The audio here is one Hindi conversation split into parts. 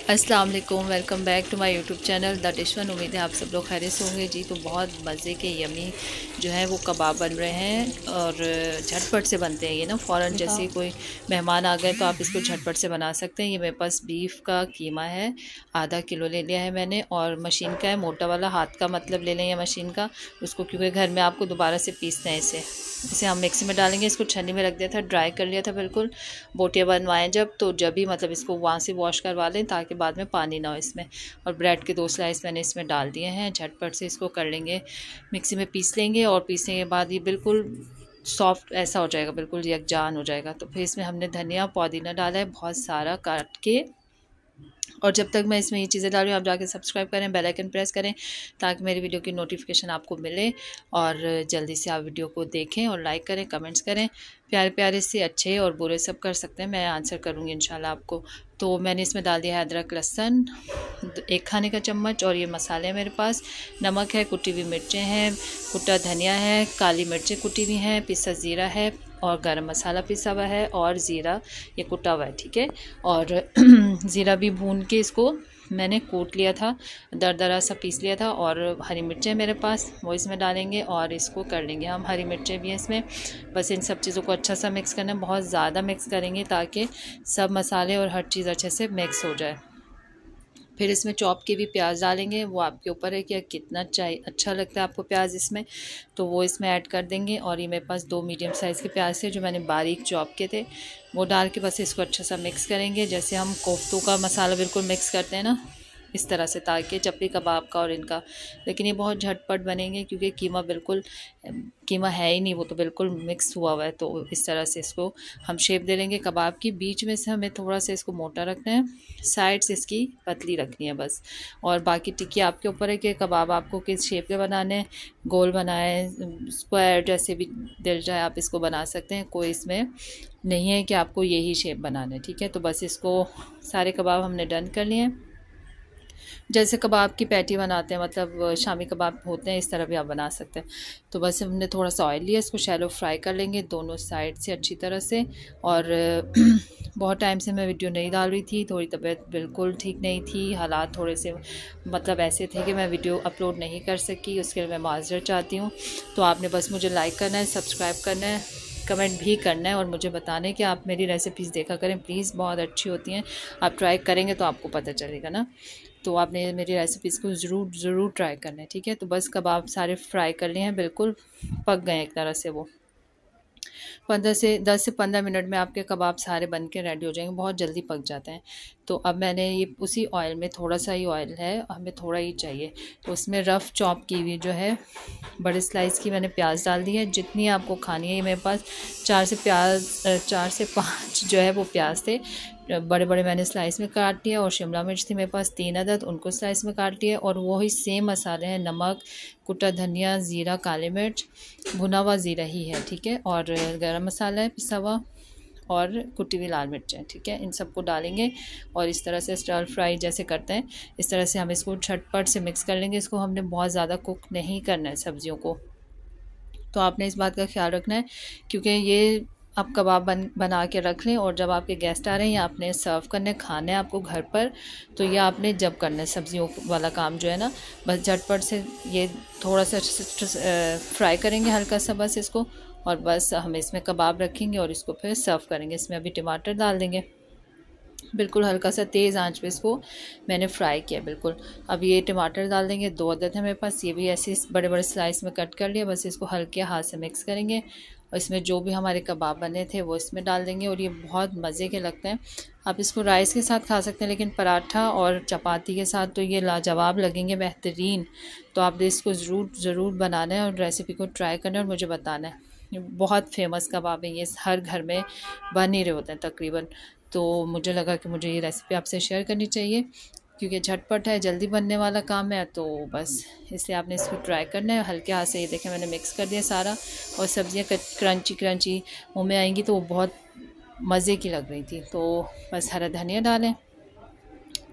अस्सलाम वालेकुम, welcome back to my YouTube channel the dish one. उम्मीद है आप सब लोग खैरियत से होंगे जी। तो बहुत मज़े के यमी जो है वो कबाब बन रहे हैं और झटपट से बनते हैं ये ना। फ़ौरन जैसे कोई मेहमान आ गए तो आप इसको झटपट से बना सकते हैं। ये मेरे पास बीफ का कीमा है, आधा किलो ले लिया है मैंने। और मशीन का है, मोटा वाला, हाथ का मतलब ले लें या मशीन का उसको, क्योंकि घर में आपको दोबारा से पीसते हैं इसे हम मिक्सी में डालेंगे। इसको छन्नी में रख दिया था, ड्राई कर लिया था बिल्कुल। बोटियाँ बनवाएं जब भी मतलब इसको वहाँ से वॉश करवा लें ताकि बाद में पानी ना हो इसमें। और ब्रेड के 2 स्लाइस मैंने इसमें डाल दिए हैं। झटपट से इसको कर लेंगे, मिक्सी में पीस लेंगे। और पीसने के बाद ये बिल्कुल सॉफ्ट ऐसा हो जाएगा, बिल्कुल यकजान हो जाएगा। तो फिर इसमें हमने धनिया पुदीना डाला है बहुत सारा काट के। और जब तक मैं इसमें ये चीज़ें डाल रही हूँ, आप जाके सब्सक्राइब करें, बेल आइकन प्रेस करें ताकि मेरी वीडियो की नोटिफिकेशन आपको मिले। और जल्दी से आप वीडियो को देखें और लाइक करें, कमेंट्स करें। प्यारे प्यारे से अच्छे और बुरे सब कर सकते हैं, मैं आंसर करूँगी इंशाल्लाह आपको। तो मैंने इसमें डाल दिया है अदरक लहसुन 1 खाने का चम्मच। और ये मसाले मेरे पास नमक है, कुटी हुई मिर्चें हैं, कुटा धनिया है, काली मिर्चें कुटी हुई हैं, पिसा ज़ीरा है और गरम मसाला पिसा हुआ है और ज़ीरा ये कुटा हुआ है, ठीक है। और ज़ीरा भी भून के इसको मैंने कूट लिया था, दरदरा सा पीस लिया था। और हरी मिर्चें मेरे पास, वो इसमें डालेंगे और इसको कर लेंगे हम। हरी मिर्चें भी हैं इसमें। बस इन सब चीज़ों को अच्छा सा मिक्स करना है, बहुत ज़्यादा मिक्स करेंगे ताकि सब मसाले और हर चीज़ अच्छे से मिक्स हो जाए। फिर इसमें चॉप के भी प्याज डालेंगे, वो आपके ऊपर है कि कितना चाहिए, अच्छा लगता है आपको प्याज इसमें, तो वो इसमें ऐड कर देंगे। और ये मेरे पास 2 मीडियम साइज़ के प्याज थे जो मैंने बारीक चॉप के थे, वो डाल के बस इसको अच्छा सा मिक्स करेंगे। जैसे हम कोफ्तों का मसाला बिल्कुल मिक्स करते हैं ना, इस तरह से, ताकि चपली कबाब का और इनका। लेकिन ये बहुत झटपट बनेंगे क्योंकि कीमा है ही नहीं, वो तो बिल्कुल मिक्स हुआ हुआ है। तो इस तरह से इसको हम शेप दे लेंगे कबाब की। बीच में से हमें थोड़ा सा इसको मोटा रखना है, साइड से इसकी पतली रखनी है बस। और बाकी टिक्की आपके ऊपर है कि कबाब आपको किस शेप के बनाने हैं, गोल बनाए, स्क्वायर, जैसे भी दिल जाए आप इसको बना सकते हैं। कोई इसमें नहीं है कि आपको यही शेप बनाना है, ठीक है। तो बस इसको सारे कबाब हमने डन कर लिए हैं। जैसे कबाब की पैटी बनाते हैं, मतलब शामी कबाब होते हैं, इस तरह भी आप बना सकते हैं। तो बस हमने थोड़ा सा ऑयल लिया, इसको शैलो फ्राई कर लेंगे दोनों साइड से अच्छी तरह से। और बहुत टाइम से मैं वीडियो नहीं डाल रही थी, थोड़ी तबीयत बिल्कुल ठीक नहीं थी, हालात थोड़े से मतलब ऐसे थे कि मैं वीडियो अपलोड नहीं कर सकी, उसके लिए मैं माज़रत चाहती हूँ। तो आपने बस मुझे लाइक करना है, सब्सक्राइब करना है, कमेंट भी करना है और मुझे बताना है कि आप मेरी रेसिपीज़ देखा करें प्लीज़, बहुत अच्छी होती हैं। आप ट्राई करेंगे तो आपको पता चलेगा ना। तो आपने मेरी रेसिपीज़ को ज़रूर ट्राई करना है, ठीक है। तो बस कबाब सारे फ्राई कर लिए हैं, बिल्कुल पक गए एक तरह से। वो 10 से 15 मिनट में आपके कबाब सारे बन के रेडी हो जाएंगे, बहुत जल्दी पक जाते हैं। तो अब मैंने ये उसी ऑयल में, थोड़ा सा ही ऑयल है, हमें थोड़ा ही चाहिए, तो उसमें रफ़ चॉप की हुई जो है बड़े स्लाइस की मैंने प्याज डाल दी है। जितनी आपको खानी है, मेरे पास 4 से 5 जो है वो प्याज थे, बड़े बड़े मैंने स्लाइस में काट लिया। और शिमला मिर्च थी मेरे पास 3 अदद, उनको स्लाइस में काट लिया। और वही सेम मसाले हैं, नमक, कुटा धनिया, ज़ीरा, काली मिर्च, भुना हुआ ज़ीरा ही है, ठीक है। और गरम मसाला है पिसा हुआ और कुटी हुई लाल मिर्चें, ठीक है। इन सबको डालेंगे और इस तरह से स्टर फ्राई जैसे करते हैं, इस तरह से हम इसको झटपट से मिक्स कर लेंगे। इसको हमने बहुत ज़्यादा कुक नहीं करना है सब्जियों को, तो आपने इस बात का ख्याल रखना है। क्योंकि ये आप कबाब बना के रख लें और जब आपके गेस्ट आ रहे हैं या आपने सर्व करने खाने आपको घर पर, तो ये आपने जब करना है सब्जियों वाला काम जो है ना, बस झटपट से ये थोड़ा सा फ्राई करेंगे हल्का सा बस इसको। और बस हम इसमें कबाब रखेंगे और इसको फिर सर्व करेंगे। इसमें अभी टमाटर डाल देंगे, बिल्कुल हल्का सा तेज़ आंच पे इसको मैंने फ्राई किया बिल्कुल। अब ये टमाटर डाल देंगे, 2 अदद है मेरे पास, ये भी ऐसे बड़े बड़े स्लाइस में कट कर लिया। बस इसको हल्के हाथ से मिक्स करेंगे और इसमें जो भी हमारे कबाब बने थे वो इसमें डाल देंगे। और ये बहुत मज़े के लगते हैं। आप इसको राइस के साथ खा सकते हैं, लेकिन पराठा और चपाती के साथ तो ये लाजवाब लगेंगे, बेहतरीन। तो आप इसको ज़रूर बनाना है और रेसिपी को ट्राई करना है और मुझे बताना है। ये बहुत फेमस कबाब है, ये हर घर में बन ही रहे होते हैं तकरीबन। तो मुझे लगा कि मुझे ये रेसिपी आपसे शेयर करनी चाहिए क्योंकि झटपट है, जल्दी बनने वाला काम है। तो बस इसलिए आपने इसको ट्राई करना है हल्के हाथ से। ये देखें मैंने मिक्स कर दिया सारा, और सब्जियां क्रंची मुँह में आएंगी तो वो बहुत मज़े की लग रही थी। तो बस हरा धनिया डालें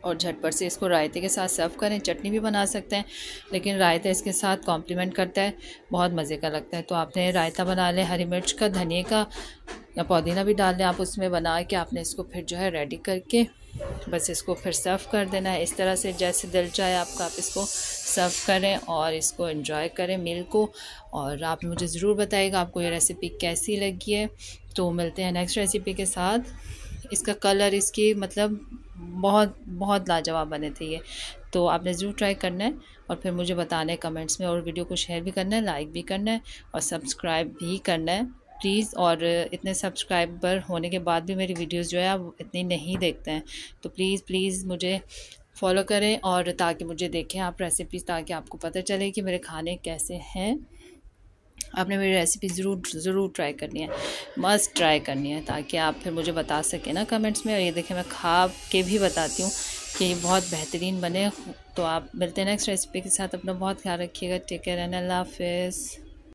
और झटपट से इसको रायते के साथ सर्व करें। चटनी भी बना सकते हैं, लेकिन रायता इसके साथ कॉम्प्लीमेंट करता है, बहुत मज़े का लगता है। तो आपने रायता बना लें, हरी मिर्च का, धनिए का या पुदीना भी डाल दें आप उसमें बना के। आपने इसको फिर जो है रेडी करके बस इसको फिर सर्व कर देना है इस तरह से, जैसे दिल चाहे आपका आप इसको सर्व करें और इसको एंजॉय करें मील को। और आप मुझे ज़रूर बताइएगा आपको ये रेसिपी कैसी लगी है। तो मिलते हैं नेक्स्ट रेसिपी के साथ। इसका कलर इसकी मतलब बहुत बहुत लाजवाब बने थे ये, तो आपने ज़रूर ट्राई करना है और फिर मुझे बताना है कमेंट्स में, और वीडियो को शेयर भी करना है, लाइक भी करना है और सब्सक्राइब भी करना है प्लीज़। और इतने सब्सक्राइबर होने के बाद भी मेरी वीडियोस जो है आप इतनी नहीं देखते हैं, तो प्लीज़ प्लीज़ मुझे फॉलो करें और ताकि मुझे देखें आप रेसिपीज़, ताकि आपको पता चले कि मेरे खाने कैसे हैं। आपने मेरी रेसिपी ज़रूर ट्राई करनी है, मस्ट ट्राई करनी है, ताकि आप फिर मुझे बता सकें ना कमेंट्स में। और ये देखें मैं खा के भी बताती हूँ कि ये बहुत बेहतरीन बने। तो आप मिलते हैं नेक्स्ट रेसिपी के साथ। अपना बहुत ख्याल रखिएगा। टेक केयर एंड अल्लाह हाफिज़।